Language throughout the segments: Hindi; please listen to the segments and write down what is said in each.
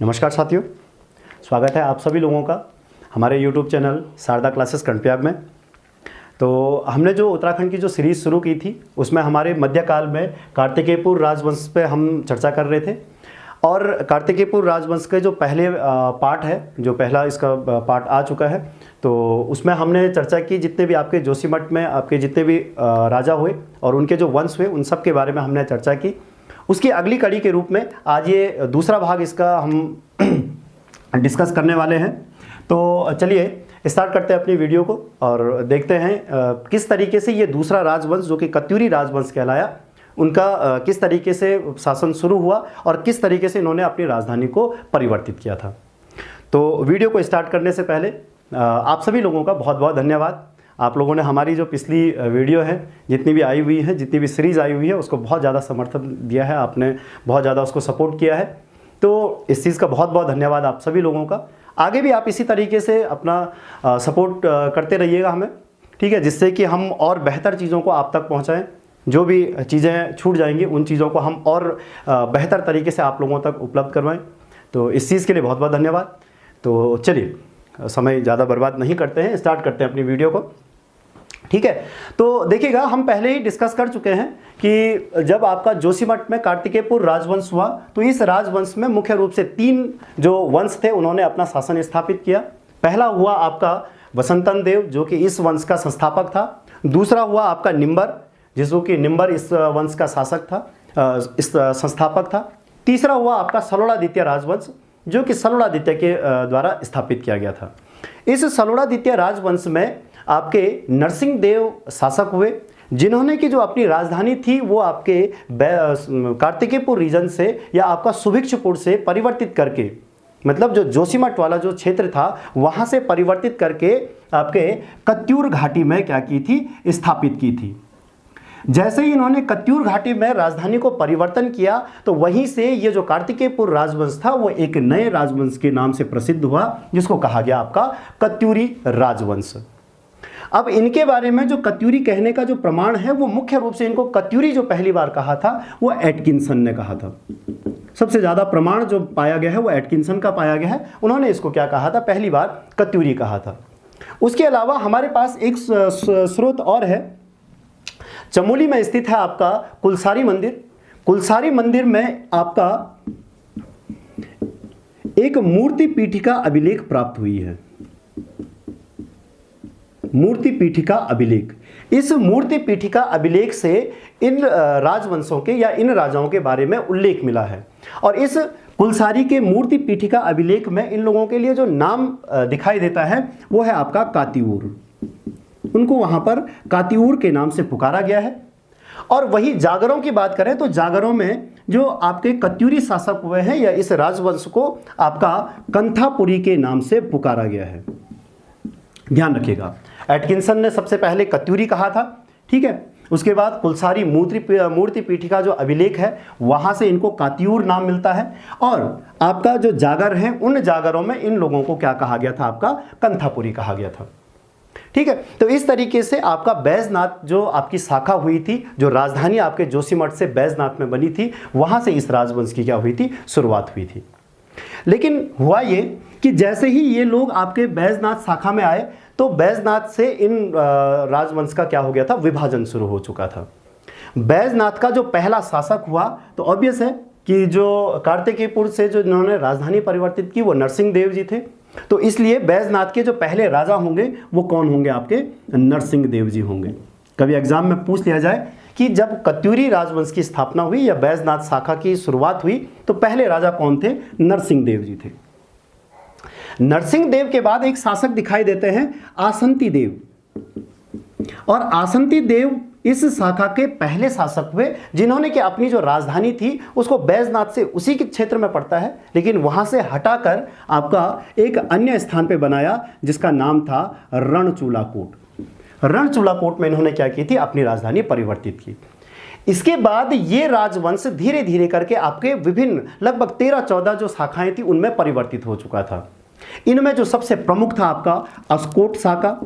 नमस्कार साथियों, स्वागत है आप सभी लोगों का हमारे YouTube channel Sharda classes Karnaprayag में। तो हमने जो उत्तराखंड की जो सीरीज़ शुरू की थी उसमें हमारे मध्यकाल में कार्तिकेयपुर राजवंश पे हम चर्चा कर रहे थे। और कार्तिकेयपुर राजवंश के जो पहले पार्ट है, जो पहला इसका पार्ट आ चुका है, तो उसमें हमने चर्चा की जितने भी आपके जोशीमठ में आपके जितने भी राजा हुए और उनके जो वंश हुए उन सब के बारे में हमने चर्चा की। उसकी अगली कड़ी के रूप में आज ये दूसरा भाग इसका हम डिस्कस करने वाले हैं। तो चलिए स्टार्ट करते हैं अपनी वीडियो को और देखते हैं किस तरीके से ये दूसरा राजवंश जो कि कत्यूरी राजवंश कहलाया, उनका किस तरीके से शासन शुरू हुआ और किस तरीके से इन्होंने अपनी राजधानी को परिवर्तित किया था। तो वीडियो को स्टार्ट करने से पहले आप सभी लोगों का बहुत बहुत धन्यवाद। आप लोगों ने हमारी जो पिछली वीडियो है जितनी भी आई हुई है, जितनी भी सीरीज़ आई हुई है, उसको बहुत ज़्यादा समर्थन दिया है, आपने बहुत ज़्यादा उसको सपोर्ट किया है। तो इस चीज़ का बहुत बहुत धन्यवाद आप सभी लोगों का। आगे भी आप इसी तरीके से अपना सपोर्ट करते रहिएगा हमें, ठीक है, जिससे कि हम और बेहतर चीज़ों को आप तक पहुँचाएँ। जो भी चीज़ें छूट जाएंगी उन चीज़ों को हम और बेहतर तरीके से आप लोगों तक उपलब्ध करवाएं। तो इस चीज़ के लिए बहुत बहुत धन्यवाद। तो चलिए समय ज़्यादा बर्बाद नहीं करते हैं, स्टार्ट करते हैं अपनी वीडियो को, ठीक है। तो देखिएगा, हम पहले ही डिस्कस कर चुके हैं कि जब आपका जोशीमठ में कार्तिकेयपुर राजवंश हुआ तो इस राजवंश में मुख्य रूप से 3 जो वंश थे उन्होंने अपना शासन स्थापित किया। पहला हुआ आपका वसंतन देव जो कि इस वंश का संस्थापक था। दूसरा हुआ आपका निम्बर, जिसको कि निम्बर इस वंश का शासक था, इस संस्थापक था। तीसरा हुआ आपका सलोड़ादित्य राजवंश जो कि सलोड़ादित्य के द्वारा स्थापित किया गया था। इस सलोड़ादित्य राजवंश में आपके नरसिंह देव शासक हुए, जिन्होंने की जो अपनी राजधानी थी वो आपके कार्तिकेयपुर रीजन से या आपका सुभिक्षपुर से परिवर्तित करके, मतलब जो जोशीमठ वाला जो क्षेत्र था वहाँ से परिवर्तित करके आपके कत्यूर घाटी में क्या की थी, स्थापित की थी। जैसे ही इन्होंने कत्यूर घाटी में राजधानी को परिवर्तन किया तो वहीं से ये जो कार्तिकेयपुर राजवंश था वो एक नए राजवंश के नाम से प्रसिद्ध हुआ, जिसको कहा गया आपका कत्यूरी राजवंश। अब इनके बारे में जो कत्यूरी कहने का जो प्रमाण है वो मुख्य रूप से इनको कत्यूरी जो पहली बार कहा था वो एटकिंसन ने कहा था। सबसे ज्यादा प्रमाण जो पाया गया है वो एटकिंसन का पाया गया है। उन्होंने इसको क्या कहा था, पहली बार कत्यूरी कहा था। उसके अलावा हमारे पास एक स्रोत और है, चमोली में स्थित है आपका कुलसारी मंदिर। कुलसारी मंदिर में आपका एक मूर्ति पीठिका अभिलेख प्राप्त हुई है। मूर्ति पीठिका अभिलेख, इस मूर्ति पीठिका अभिलेख से इन राजवंशों के या इन राजाओं के बारे में उल्लेख मिला है। और इस कुलसारी के मूर्ति पीठिका अभिलेख में इन लोगों के लिए जो नाम दिखाई देता है वो है आपका कातिऊर। उनको वहां पर कातिऊर के नाम से पुकारा गया है। और वही जागरों की बात करें तो जागरों में जो आपके कत्यूरी शासक हुए हैं या इस राजवंश को आपका कंथापुरी के नाम से पुकारा गया है। ध्यान रखिएगा, एटकिंसन ने सबसे पहले कत्यूरी कहा था, ठीक है। उसके बाद कुलसारी मूर्ति पीठिका जो अभिलेख है वहां से इनको कातिऊर नाम मिलता है। और आपका जो जागर है उन जागरों में इन लोगों को क्या कहा गया था, आपका कंथापुरी कहा गया था, ठीक है। तो इस तरीके से आपका बैजनाथ जो आपकी शाखा हुई थी, जो राजधानी आपके जोशीमठ से बैजनाथ में बनी थी, वहां से इस राजवंश की क्या हुई थी, शुरुआत हुई थी। लेकिन हुआ ये कि जैसे ही ये लोग आपके बैजनाथ शाखा में आए तो बैजनाथ से इन राजवंश का क्या हो गया था, विभाजन शुरू हो चुका था। बैजनाथ का जो पहला शासक हुआ तो ऑब्वियस है कि जो कार्तिकेयपुर से जो इन्होंने राजधानी परिवर्तित की वो नरसिंह देव जी थे। तो इसलिए बैजनाथ के जो पहले राजा होंगे वो कौन होंगे, आपके नरसिंह देव जी होंगे। कभी एग्जाम में पूछ लिया जाए कि जब कत्यूरी राजवंश की स्थापना हुई या बैजनाथ शाखा की शुरुआत हुई तो पहले राजा कौन थे, नरसिंह देव जी थे। नरसिंह देव के बाद एक शासक दिखाई देते हैं आसंती देव। और आसंती देव इस शाखा के पहले शासक हुए जिन्होंने कि अपनी जो राजधानी थी उसको बैजनाथ से उसी के क्षेत्र में पड़ता है, लेकिन वहां से हटाकर आपका एक अन्य स्थान पे बनाया जिसका नाम था रणचूलाकोट। रणचूलाकोट में इन्होंने क्या की थी, अपनी राजधानी परिवर्तित की। इसके बाद ये राजवंश धीरे धीरे करके आपके विभिन्न लगभग 13-14 जो शाखाएं थी उनमें परिवर्तित हो चुका था। इनमें जो सबसे प्रमुख था आपका अस्कोट शाखा,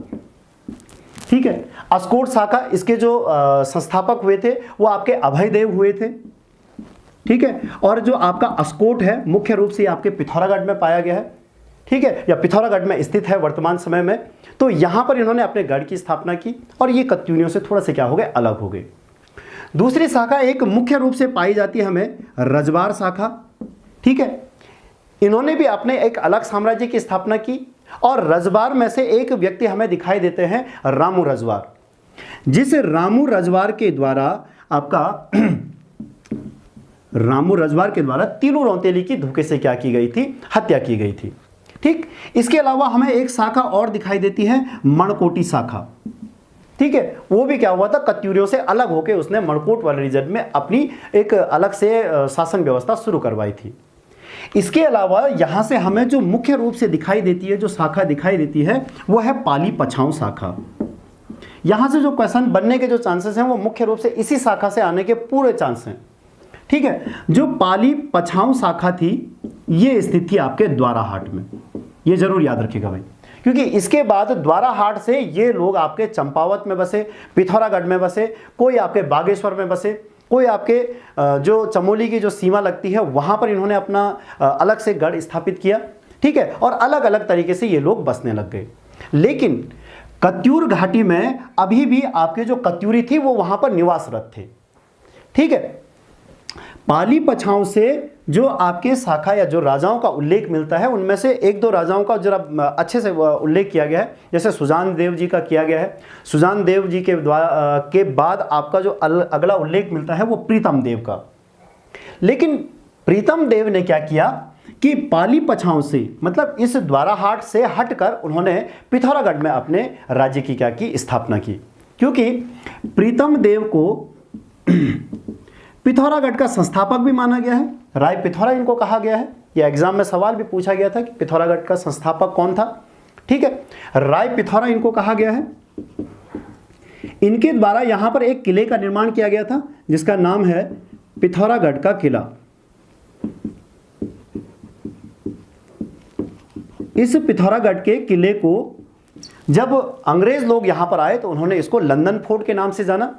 ठीक है। अस्कोट शाखा, इसके जो संस्थापक हुए थे वो आपके अभयदेव हुए थे। ठीक है। और जो आपका अस्कोट है मुख्य रूप से आपके पिथौरागढ़ में पाया गया है, ठीक है, या पिथौरागढ़ में स्थित है वर्तमान समय में। तो यहां पर इन्होंने अपने गढ़ की स्थापना की और ये कत्यूरियों से थोड़ा से क्या हो गए, अलग हो गए। दूसरी शाखा एक मुख्य रूप से पाई जाती है हमें रजवार शाखा, ठीक है। इन्होंने भी अपने एक अलग साम्राज्य की स्थापना की और रजवार में से एक व्यक्ति हमें दिखाई देते हैं रामू रजवार, जिस रामू रजवार के द्वारा आपका रामू रजवार के द्वारा तीनू रौतेली की धोखे से क्या की गई थी, हत्या की गई थी, ठीक। इसके अलावा हमें एक शाखा और दिखाई देती है मणकोटी शाखा, ठीक है। वो भी क्या हुआ था, कत्यूरियों से अलग होकर उसने मणकोट वाले रीजन में अपनी एक अलग से शासन व्यवस्था शुरू करवाई थी। इसके अलावा यहां से हमें जो मुख्य रूप से दिखाई देती है, जो शाखा दिखाई देती है, वो है पाली पछाऊ शाखा। यहां से जो क्वेश्चन बनने के जो चांसेस हैं वो मुख्य रूप से इसी शाखा से आने के पूरे चांस हैं, ठीक है। जो पाली पछाऊ शाखा थी ये स्थित थी आपके द्वाराहाट में, ये जरूर याद रखिएगा भाई, क्योंकि इसके बाद द्वाराहाट से ये लोग आपके चंपावत में बसे, पिथौरागढ़ में बसे, कोई आपके बागेश्वर में बसे, कोई आपके जो चमोली की जो सीमा लगती है वहां पर इन्होंने अपना अलग से गढ़ स्थापित किया, ठीक है। और अलग अलग तरीके से ये लोग बसने लग गए। लेकिन कत्यूर घाटी में अभी भी आपके जो कत्यूरी थी वो वहां पर निवासरत थे, ठीक है। पाली पछाऊ से जो आपके शाखा या जो राजाओं का उल्लेख मिलता है उनमें से एक दो राजाओं का जरा अच्छे से उल्लेख किया गया है, जैसे सुजान देव जी का किया गया है। सुजान देव जी के बाद आपका जो अगला उल्लेख मिलता है वो प्रीतम देव का। लेकिन प्रीतम देव ने क्या किया कि पाली पछाऊ से, मतलब इस द्वाराहाट से हटकर उन्होंने पिथौरागढ़ में अपने राज्य की क्या की, स्थापना की। क्योंकि प्रीतम देव को पिथौरागढ़ का संस्थापक भी माना गया है, राय पिथौरा इनको कहा गया है। यह एग्जाम में सवाल भी पूछा गया था कि पिथौरागढ़ का संस्थापक कौन था, ठीक है। राय पिथौरा इनको कहा गया है। इनके द्वारा यहां पर एक किले का निर्माण किया गया था जिसका नाम है पिथौरागढ़ का किला। इस पिथौरागढ़ के किले को जब अंग्रेज लोग यहां पर आए तो उन्होंने इसको लंदन फोर्ट के नाम से जाना,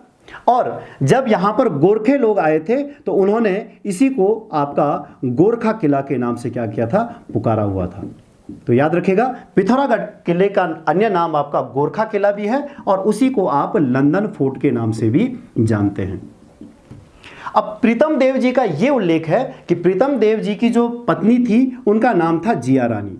और जब यहां पर गोरखे लोग आए थे तो उन्होंने इसी को आपका गोरखा किला के नाम से क्या किया था, पुकारा हुआ था। तो याद रखिएगा, पिथौरागढ़ किले का अन्य नाम आपका गोरखा किला भी है और उसी को आप लंदन फोर्ट के नाम से भी जानते हैं। अब प्रीतम देव जी का यह उल्लेख है कि प्रीतम देव जी की जो पत्नी थी उनका नाम था जिया रानी,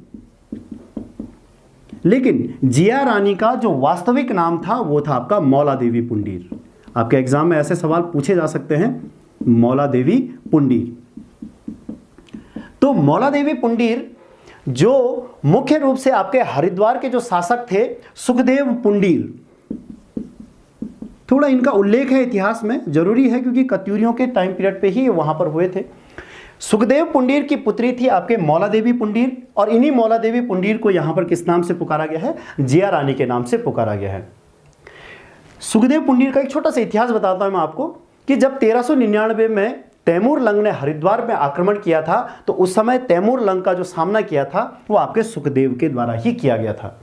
लेकिन जिया रानी का जो वास्तविक नाम था वो था आपका मौला देवी पुंडीर। आपके एग्जाम में ऐसे सवाल पूछे जा सकते हैं, मौला देवी पुंडीर। तो मौला देवी पुंडीर जो मुख्य रूप से आपके हरिद्वार के जो शासक थे सुखदेव पुंडीर, थोड़ा इनका उल्लेख है इतिहास में, जरूरी है क्योंकि कत्यूरियों के टाइम पीरियड पे ही वहां पर हुए थे। सुखदेव पुंडीर की पुत्री थी आपके मौला देवी पुंडीर, और इन्हीं मौला देवी पुंडीर को यहां पर किस नाम से पुकारा गया है, जिया रानी के नाम से पुकारा गया है। सुखदेव पुंडीर का एक छोटा सा इतिहास बताता हूं मैं आपको कि जब 1399 में तैमूर लंग ने हरिद्वार में आक्रमण किया था तो उस समय तैमूर लंग का जो सामना किया था वो आपके सुखदेव के द्वारा ही किया गया था।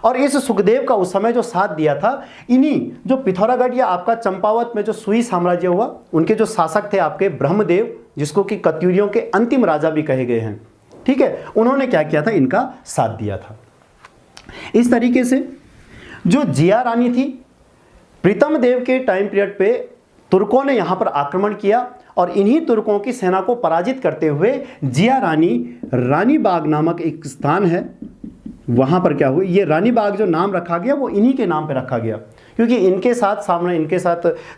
और इस सुखदेव का उस समय जो साथ दिया था, इन्हीं जो पिथौरागढ़ या आपका चंपावत में जो सुई साम्राज्य हुआ, उनके जो शासक थे आपके ब्रह्मदेव, जिसको कि कत्यूरियों के अंतिम राजा भी कहे गए हैं, ठीक है, उन्होंने क्या किया था, इनका साथ दिया था। इस तरीके से जो जिया रानी थी, प्रीतम देव के टाइम पीरियड पे तुर्कों ने यहां पर आक्रमण किया और इन्हीं तुर्कों की सेना को पराजित करते हुए जिया रानी रानी बाग नामक एक स्थान है, वहां पर क्या हुई, ये रानी बाग जो नाम रखा गया वो इन्हीं के नाम पे रखा गया, क्योंकि इनके साथ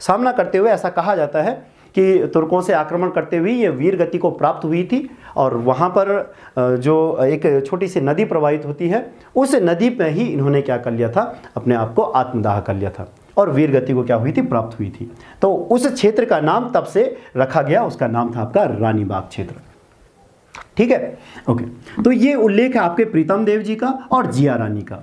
सामना करते हुए ऐसा कहा जाता है कि तुर्कों से आक्रमण करते हुए ये वीर गति को प्राप्त हुई थी। और वहाँ पर जो एक छोटी सी नदी प्रवाहित होती है, उस नदी में ही इन्होंने क्या कर लिया था, अपने आप को आत्मदाह कर लिया था और वीर गति को क्या हुई थी, प्राप्त हुई थी। तो उस क्षेत्र का नाम तब से रखा गया, उसका नाम था आपका रानी बाग क्षेत्र, ठीक है, ओके। तो ये उल्लेख है आपके प्रीतम देव जी का और जिया रानी का।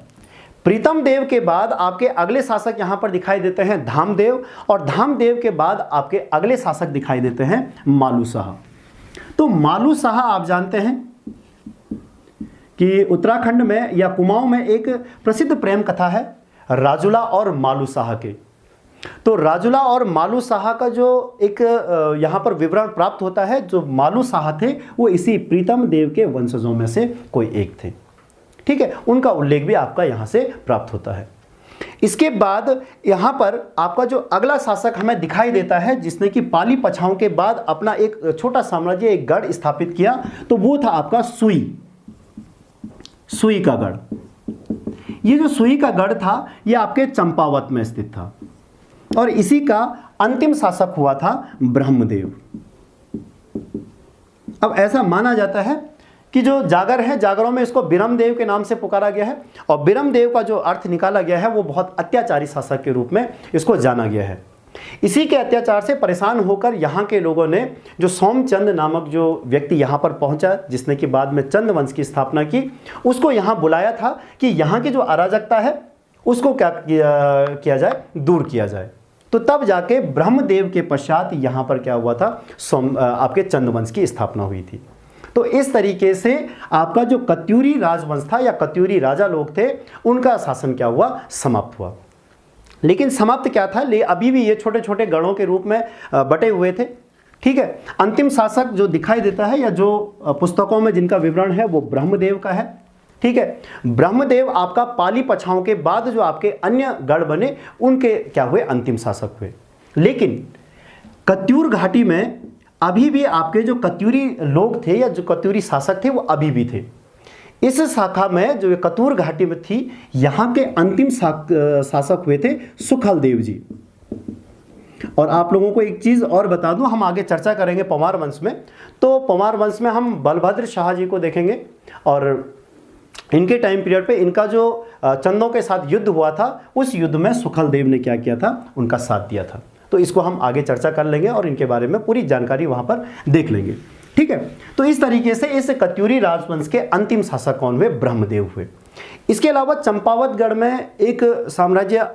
प्रीतम देव के बाद आपके अगले शासक यहां पर दिखाई देते हैं धामदेव, और धामदेव के बाद आपके अगले शासक दिखाई देते हैं मालू शाह। तो मालू शाह आप जानते हैं कि उत्तराखंड में या कुमाऊं में एक प्रसिद्ध प्रेम कथा है राजुला और मालू शाह के। तो राजुला और मालू साहा का जो एक यहाँ पर विवरण प्राप्त होता है, जो मालू साहा थे वो इसी प्रीतम देव के वंशजों में से कोई एक थे। ठीक है, उनका उल्लेख भी आपका यहाँ से प्राप्त होता है। इसके बाद यहाँ पर आपका जो अगला शासक हमें दिखाई देता है जिसने कि पाली पछाओं के बाद अपना एक छोटा साम्राज्य, एक गढ़ स्थापित किया, तो वो था आपका सुई का गढ़। ये जो सुई का गढ़ था ये आपके चंपावत में स्थित था और इसी का अंतिम शासक हुआ था ब्रह्मदेव। अब ऐसा माना जाता है कि जो जागर है, जागरों में इसको बिरमदेव के नाम से पुकारा गया है और बिरमदेव का जो अर्थ निकाला गया है वो बहुत अत्याचारी शासक के रूप में इसको जाना गया है। इसी के अत्याचार से परेशान होकर यहाँ के लोगों ने जो सोमचंद नामक जो व्यक्ति यहाँ पर पहुंचा, जिसने कि बाद में चंद वंश की स्थापना की, उसको यहाँ बुलाया था कि यहाँ की जो अराजकता है उसको क्या किया जाए, दूर किया जाए। तो तब जाके ब्रह्मदेव के पश्चात यहाँ पर क्या हुआ था, आपके चंद वंश की स्थापना हुई थी। तो इस तरीके से आपका जो कत्यूरी राजवंश था या कत्यूरी राजा लोग थे, उनका शासन क्या हुआ, समाप्त हुआ। लेकिन समाप्त क्या था, अभी भी ये छोटे छोटे गणों के रूप में बटे हुए थे। ठीक है, अंतिम शासक जो दिखाई देता है या जो पुस्तकों में जिनका विवरण है वो ब्रह्मदेव का है। ठीक है, ब्रह्मदेव आपका पाली पछाओं के बाद जो आपके अन्य गढ़ बने उनके क्या हुए, अंतिम शासक हुए। लेकिन कत्यूर घाटी में अभी भी आपके जो कत्यूरी लोग थे या जो कत्यूरी शासक थे वो अभी भी थे। इस शाखा में जो कत्यूर घाटी में थी, यहाँ के अंतिम शासक हुए थे सुखल देव जी। और आप लोगों को एक चीज और बता दूं, हम आगे चर्चा करेंगे पवार वंश में, तो पवार वंश में हम बलभद्र शाह जी को देखेंगे और इनके टाइम पीरियड पे इनका जो चंदों के साथ युद्ध हुआ था, उस युद्ध में सुखल देव ने क्या किया था, उनका साथ दिया था। तो इसको हम आगे चर्चा कर लेंगे और इनके बारे में पूरी जानकारी वहां पर देख लेंगे। ठीक है, तो इस तरीके से इस कत्यूरी राजवंश के अंतिम शासक कौन हुए, ब्रह्मदेव हुए। इसके अलावा चंपावतगढ़ में एक साम्राज्य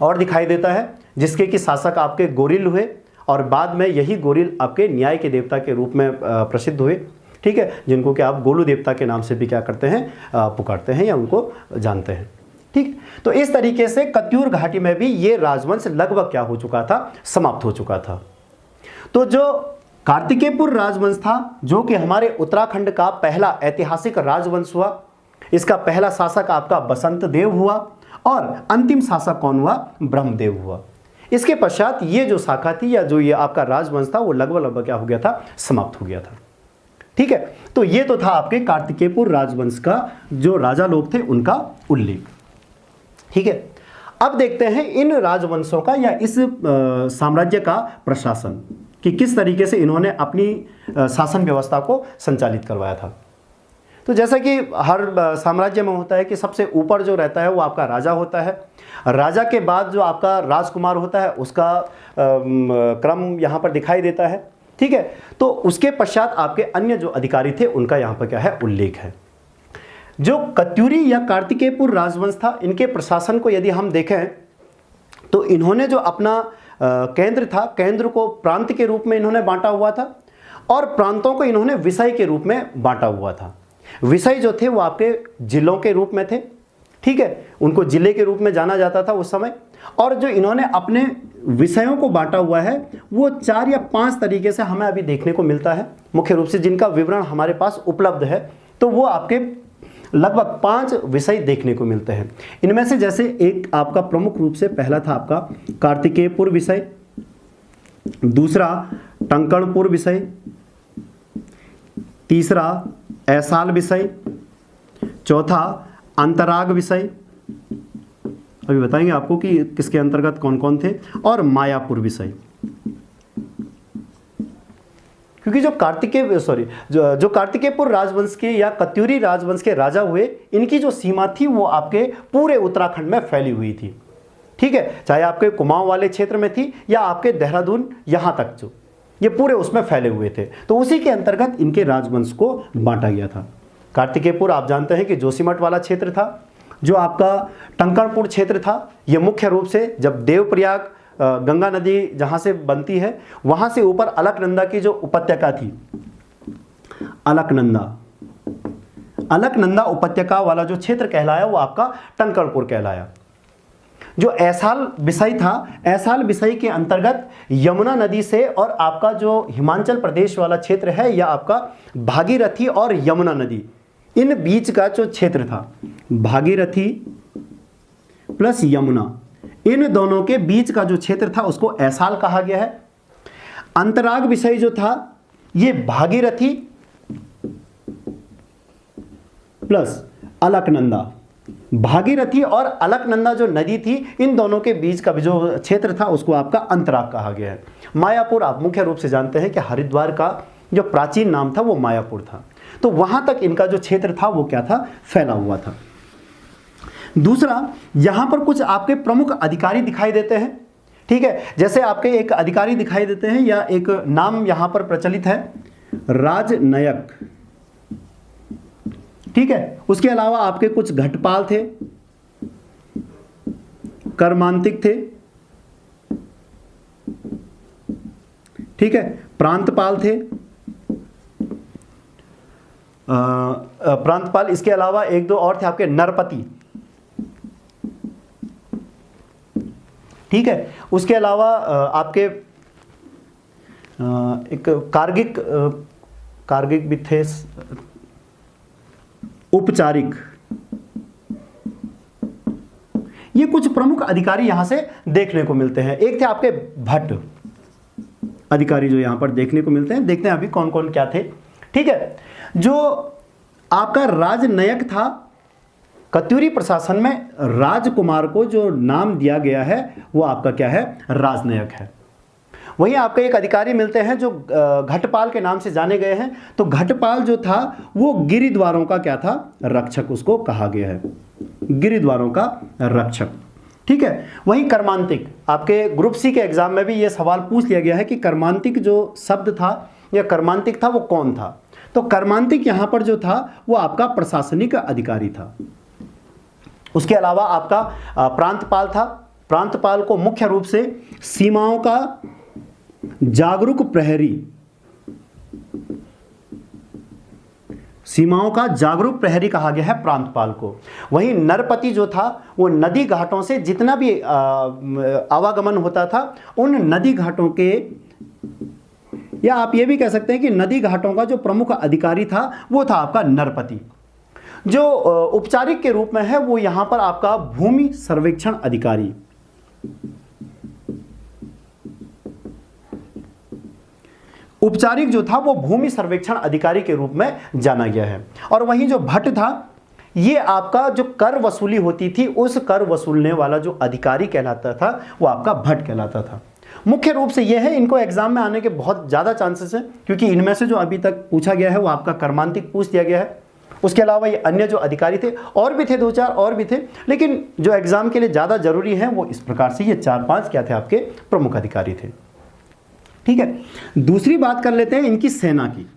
और दिखाई देता है जिसके कि शासक आपके गोरिल हुए और बाद में यही गोरिल आपके न्याय के देवता के रूप में प्रसिद्ध हुए। ठीक है, जिनको कि आप गोलू देवता के नाम से भी क्या करते हैं, पुकारते हैं या उनको जानते हैं। ठीक, तो इस तरीके से कत्यूर घाटी में भी ये राजवंश लगभग क्या हो चुका था, समाप्त हो चुका था। तो जो कार्तिकेयपुर राजवंश था, जो कि हमारे उत्तराखंड का पहला ऐतिहासिक राजवंश हुआ, इसका पहला शासक आपका बसंत देव हुआ और अंतिम शासक कौन हुआ, ब्रह्मदेव हुआ। इसके पश्चात ये जो शाखा थी या जो ये आपका राजवंश था वो लगभग क्या हो गया था, समाप्त हो गया था। ठीक है, तो ये तो था आपके कार्तिकेयपुर राजवंश का जो राजा लोग थे उनका उल्लेख। ठीक है, अब देखते हैं इन राजवंशों का या इस साम्राज्य का प्रशासन कि किस तरीके से इन्होंने अपनी शासन व्यवस्था को संचालित करवाया था। तो जैसा कि हर साम्राज्य में होता है कि सबसे ऊपर जो रहता है वो आपका राजा होता है। राजा के बाद जो आपका राजकुमार होता है उसका क्रम यहाँ पर दिखाई देता है। ठीक है, तो उसके पश्चात आपके अन्य जो अधिकारी थे उनका यहाँ पर क्या है, उल्लेख है। जो कत्यूरी या कार्तिकेयपुर राजवंश था, इनके प्रशासन को यदि हम देखें तो इन्होंने जो अपना केंद्र था, केंद्र को प्रांत के रूप में इन्होंने बांटा हुआ था और प्रांतों को इन्होंने विषय के रूप में बांटा हुआ था। विषय जो थे वो आपके जिलों के रूप में थे। ठीक है, उनको जिले के रूप में जाना जाता था उस समय। और जो इन्होंने अपने विषयों को बांटा हुआ है वो 4 या 5 तरीके से हमें अभी देखने को मिलता है, मुख्य रूप से जिनका विवरण हमारे पास उपलब्ध है। तो वो आपके लगभग 5 विषय देखने को मिलते हैं। इनमें से जैसे एक आपका प्रमुख रूप से पहला था आपका कार्तिकेयपुर विषय, दूसरा टंकणपुर विषय, तीसरा ऐसाल विषय, चौथा अंतराग विषय, अभी बताएंगे आपको कि किसके अंतर्गत कौन कौन थे, और मायापुर विषय। क्योंकि जो कार्तिकेयपुर राजवंश के या कत्यूरी राजवंश के राजा हुए, इनकी जो सीमा थी वो आपके पूरे उत्तराखंड में फैली हुई थी। ठीक है, चाहे आपके कुमाऊं वाले क्षेत्र में थी या आपके देहरादून यहाँ तक, जो ये पूरे उसमें फैले हुए थे। तो उसी के अंतर्गत इनके राजवंश को बांटा गया था। कार्तिकेयपुर आप जानते हैं कि जोशीमठ वाला क्षेत्र था। जो आपका टंकणपुर क्षेत्र था, ये मुख्य रूप से जब देवप्रयाग गंगा नदी जहाँ से बनती है वहाँ से ऊपर अलकनंदा की जो उपत्यका थी, अलकनंदा उपत्यका वाला जो क्षेत्र कहलाया वो आपका टंकणपुर कहलाया। जो ऐसाल विषय था, ऐसाल विषय के अंतर्गत यमुना नदी से और आपका जो हिमाचल प्रदेश वाला क्षेत्र है या आपका भागीरथी और यमुना नदी, इन बीच का जो क्षेत्र था, भागीरथी प्लस यमुना, इन दोनों के बीच का जो क्षेत्र था उसको ऐसाल कहा गया है। अंतराग विषय जो था ये भागीरथी प्लस अलकनंदा, भागीरथी और अलकनंदा जो नदी थी, इन दोनों के बीच का जो क्षेत्र था उसको आपका अंतराग कहा गया है। मायापुर आप मुख्य रूप से जानते हैं कि हरिद्वार का जो प्राचीन नाम था वो मायापुर था, तो वहां तक इनका जो क्षेत्र था वो क्या था, फैला हुआ था। दूसरा, यहां पर कुछ आपके प्रमुख अधिकारी दिखाई देते हैं, ठीक है, जैसे आपके एक अधिकारी दिखाई देते हैं या एक नाम यहां पर प्रचलित है, राजनयक, ठीक है। उसके अलावा आपके कुछ घटपाल थे, कर्मांतिक थे, ठीक है, प्रांतपाल थे, प्रांतपाल, इसके अलावा एक दो और थे आपके नरपति, ठीक है। उसके अलावा आपके एक कार्गिक भी थे, उपचारिक, ये कुछ प्रमुख अधिकारी यहां से देखने को मिलते हैं। एक थे आपके भट्ट अधिकारी जो यहां पर देखने को मिलते हैं, देखते हैं अभी कौन कौन क्या थे, ठीक है। जो आपका राजनयक था, कत्यूरी प्रशासन में राजकुमार को जो नाम दिया गया है वो आपका क्या है, राजनयक है। वहीं आपके एक अधिकारी मिलते हैं जो घटपाल के नाम से जाने गए हैं, तो घटपाल जो था वो गिरिद्वारों का क्या था, रक्षक उसको कहा गया है, गिरिद्वारों का रक्षक, ठीक है। वहीं कर्मांतिक, आपके ग्रुप सी के एग्जाम में भी ये सवाल पूछ लिया गया है कि कर्मांतिक जो शब्द था या कर्मांतिक था वो कौन था, तो कर्मांतिक यहां पर जो था वो आपका प्रशासनिक अधिकारी था। उसके अलावा आपका प्रांतपाल था, प्रांतपाल को मुख्य रूप से सीमाओं का जागरूक प्रहरी, सीमाओं का जागरूक प्रहरी कहा गया है प्रांतपाल को। वहीं नरपति जो था वो नदी घाटों से जितना भी आवागमन होता था, उन नदी घाटों के, या आप ये भी कह सकते हैं कि नदी घाटों का जो प्रमुख अधिकारी था वो था आपका नरपति। जो उपचारिक के रूप में है वो यहां पर आपका भूमि सर्वेक्षण अधिकारी, उपचारिक जो था वो भूमि सर्वेक्षण अधिकारी के रूप में जाना गया है। और वहीं जो भट्ट था, ये आपका जो कर वसूली होती थी उस कर वसूलने वाला जो अधिकारी कहलाता था वो आपका भट्ट कहलाता था। मुख्य रूप से ये है, इनको एग्जाम में आने के बहुत ज़्यादा चांसेस हैं, क्योंकि इनमें से जो अभी तक पूछा गया है वो आपका कर्मांतिक पूछ दिया गया है। उसके अलावा ये अन्य जो अधिकारी थे और भी थे, दो चार और भी थे, लेकिन जो एग्जाम के लिए ज़्यादा जरूरी है वो इस प्रकार से ये 4-5 क्या थे आपके प्रमुख अधिकारी थे, ठीक है। दूसरी बात कर लेते हैं इनकी सेना की।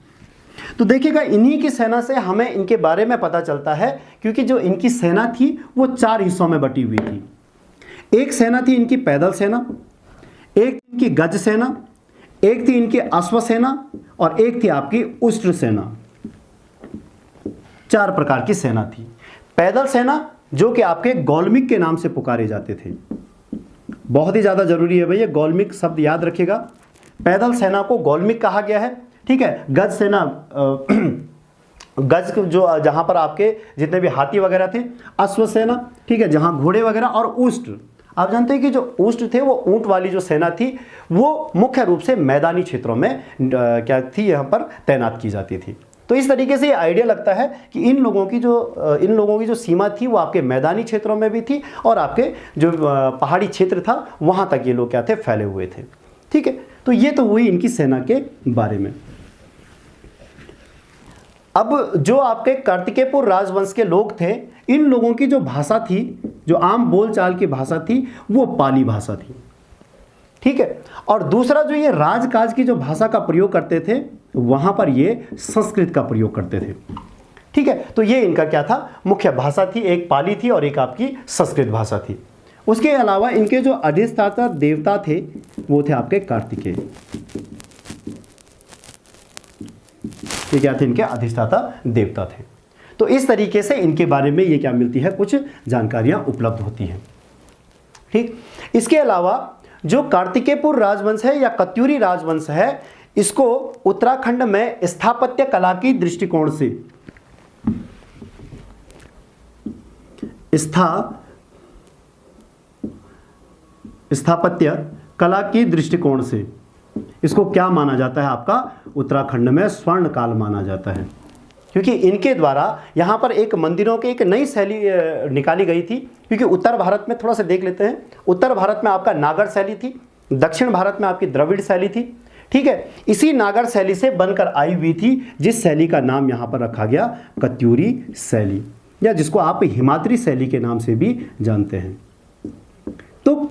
तो देखिएगा, इन्हीं की सेना से हमें इनके बारे में पता चलता है, क्योंकि जो इनकी सेना थी वो 4 हिस्सों में बटी हुई थी। एक सेना थी इनकी पैदल सेना, एक इनकी गज सेना, एक थी इनकी अश्व सेना और एक थी आपकी उष्ट्र सेना। 4 प्रकार की सेना थी। पैदल सेना जो कि आपके गौलमिक के नाम से पुकारे जाते थे, बहुत ही ज़्यादा जरूरी है भैया, गौलमिक शब्द याद रखिएगा। पैदल सेना को गौलमिक कहा गया है, ठीक है। गज सेना, गज जो जहां पर आपके जितने भी हाथी वगैरह थे, अश्व सेना, ठीक है, जहां घोड़े वगैरह, और उष्ट्र। आप जानते हैं कि जो उष्ट्र थे वो ऊंट वाली जो सेना थी वो मुख्य रूप से मैदानी क्षेत्रों में क्या थी, यहाँ पर तैनात की जाती थी। तो इस तरीके से ये आइडिया लगता है कि इन लोगों की जो सीमा थी वो आपके मैदानी क्षेत्रों में भी थी और आपके जो पहाड़ी क्षेत्र था वहां तक ये लोग क्या थे, फैले हुए थे, ठीक है। तो ये तो हुई इनकी सेना के बारे में। अब जो आपके कार्तिकेयपुर राजवंश के लोग थे, इन लोगों की जो भाषा थी, जो आम बोलचाल की भाषा थी, वो पाली भाषा थी, ठीक है। और दूसरा जो ये राजकाज की जो भाषा का प्रयोग करते थे, वहां पर ये संस्कृत का प्रयोग करते थे, ठीक है। तो ये इनका क्या था, मुख्य भाषा थी, एक पाली थी और एक आपकी संस्कृत भाषा थी। उसके अलावा इनके जो अधिष्ठाता देवता थे वो थे आपके कार्तिकेय। ये क्या थे, इनके अधिष्ठाता देवता थे। तो इस तरीके से इनके बारे में ये क्या मिलती है, कुछ जानकारियां उपलब्ध होती हैं। ठीक। इसके अलावा जो कार्तिकेयपुर राजवंश है या कत्यूरी राजवंश है, इसको उत्तराखंड में स्थापत्य कला की दृष्टिकोण से स्थापत्य कला की दृष्टिकोण से इसको क्या माना जाता है, आपका उत्तराखंड में स्वर्ण काल माना जाता है, क्योंकि इनके द्वारा यहाँ पर एक मंदिरों की एक नई शैली निकाली गई थी। क्योंकि उत्तर भारत में थोड़ा सा देख लेते हैं, उत्तर भारत में आपका नागर शैली थी, दक्षिण भारत में आपकी द्रविड़ शैली थी, ठीक है। इसी नागर शैली से बनकर आई हुई थी जिस शैली का नाम यहाँ पर रखा गया कत्यूरी शैली, या जिसको आप हिमाद्री शैली के नाम से भी जानते हैं। तो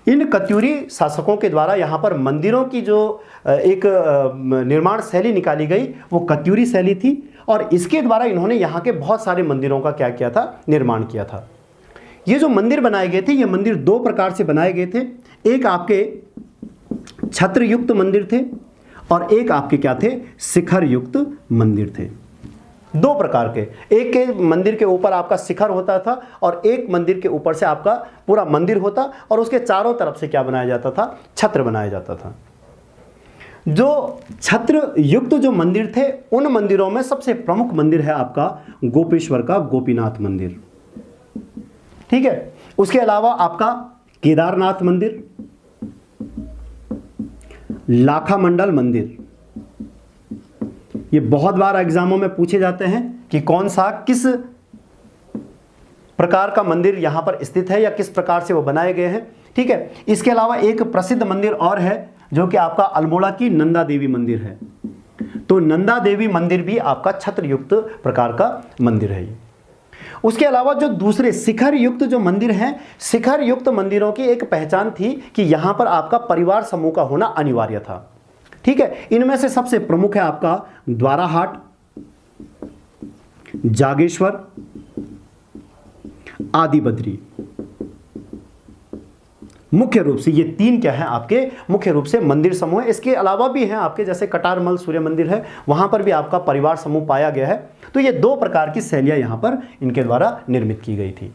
इन कत्यूरी शासकों के द्वारा यहाँ पर मंदिरों की जो एक निर्माण शैली निकाली गई वो कत्यूरी शैली थी, और इसके द्वारा इन्होंने यहाँ के बहुत सारे मंदिरों का क्या किया था, निर्माण किया था। ये जो मंदिर बनाए गए थे, ये मंदिर दो प्रकार से बनाए गए थे। एक आपके छत्र युक्त मंदिर थे और एक आपके क्या थे, शिखर युक्त मंदिर थे। दो प्रकार के, एक के मंदिर के ऊपर आपका शिखर होता था और एक मंदिर के ऊपर से आपका पूरा मंदिर होता, और उसके चारों तरफ से क्या बनाया जाता था, छत्र बनाया जाता था। जो छत्र युक्त जो मंदिर थे, उन मंदिरों में सबसे प्रमुख मंदिर है आपका गोपेश्वर का गोपीनाथ मंदिर, ठीक है। उसके अलावा आपका केदारनाथ मंदिर, लाखा मंडल मंदिर, ये बहुत बार एग्जामों में पूछे जाते हैं कि कौन सा किस प्रकार का मंदिर यहां पर स्थित है या किस प्रकार से वो बनाए गए हैं, ठीक है। इसके अलावा एक प्रसिद्ध मंदिर और है जो कि आपका अल्मोड़ा की नंदा देवी मंदिर है। तो नंदा देवी मंदिर भी आपका छत्र युक्त प्रकार का मंदिर है ये। उसके अलावा जो दूसरे शिखर युक्त जो मंदिर हैं, शिखर युक्त मंदिरों की एक पहचान थी कि यहां पर आपका परिवार समूह का होना अनिवार्य था, ठीक है। इनमें से सबसे प्रमुख है आपका द्वाराहाट, जागेश्वर, आदिबद्री। मुख्य रूप से ये तीन क्या है आपके मुख्य रूप से मंदिर समूह है। इसके अलावा भी हैं आपके, जैसे कटारमल सूर्य मंदिर है, वहां पर भी आपका परिवार समूह पाया गया है। तो ये दो प्रकार की शैलियां यहां पर इनके द्वारा निर्मित की गई थी।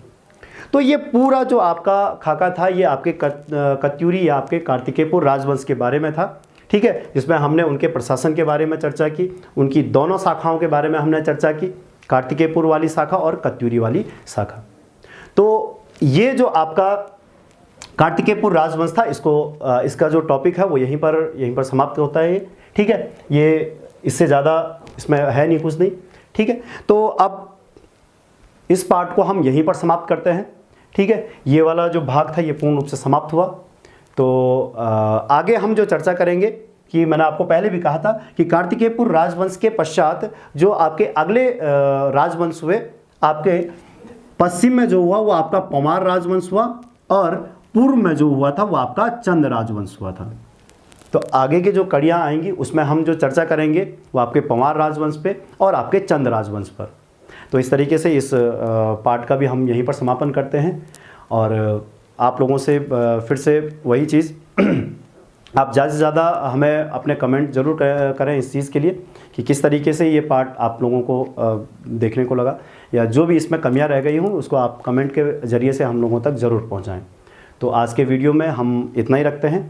तो ये पूरा जो आपका खाका था ये आपके कत्यूरी या आपके कार्तिकेयपुर राजवंश के बारे में था, ठीक है, जिसमें हमने उनके प्रशासन के बारे में चर्चा की, उनकी दोनों शाखाओं के बारे में हमने चर्चा की, कार्तिकेयपुर वाली शाखा और कत्यूरी वाली शाखा। तो ये जो आपका कार्तिकेयपुर राजवंश था, इसका जो टॉपिक है वो यहीं पर समाप्त होता है, ठीक है। ये इससे ज़्यादा इसमें है नहीं, कुछ नहीं, ठीक है। तो अब इस पार्ट को हम यहीं पर समाप्त करते हैं, ठीक है। ये वाला जो भाग था ये पूर्ण रूप से समाप्त हुआ। तो आगे हम जो चर्चा करेंगे कि मैंने आपको पहले भी कहा था कि कार्तिकेयपुर राजवंश के पश्चात जो आपके अगले राजवंश हुए, आपके पश्चिम में जो हुआ वो आपका पमार राजवंश हुआ, और पूर्व में जो हुआ था वो आपका चंद राजवंश हुआ था। तो आगे की जो कड़ियाँ आएंगी उसमें हम जो चर्चा करेंगे वो आपके पमार राजवंश पे और आपके चंद राजवंश पर। तो इस तरीके से इस पार्ट का भी हम यहीं पर समापन करते हैं। और आप लोगों से फिर से वही चीज़ आप ज़्यादा से ज़्यादा हमें अपने कमेंट ज़रूर करें इस चीज़ के लिए कि किस तरीके से ये पार्ट आप लोगों को देखने को लगा, या जो भी इसमें कमियां रह गई हों उसको आप कमेंट के ज़रिए से हम लोगों तक ज़रूर पहुंचाएं। तो आज के वीडियो में हम इतना ही रखते हैं।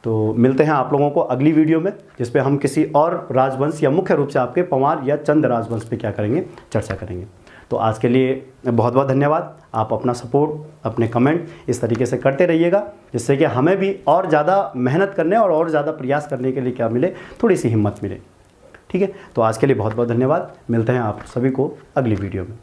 तो मिलते हैं आप लोगों को अगली वीडियो में, जिस पे हम किसी और राजवंश या मुख्य रूप से आपके पमार या चंद राजवंश पे क्या करेंगे, चर्चा करेंगे। तो आज के लिए बहुत बहुत धन्यवाद। आप अपना सपोर्ट, अपने कमेंट इस तरीके से करते रहिएगा, जिससे कि हमें भी और ज़्यादा मेहनत करने और ज़्यादा प्रयास करने के लिए क्या मिले, थोड़ी सी हिम्मत मिले, ठीक है। तो आज के लिए बहुत बहुत धन्यवाद। मिलते हैं आप सभी को अगली वीडियो में।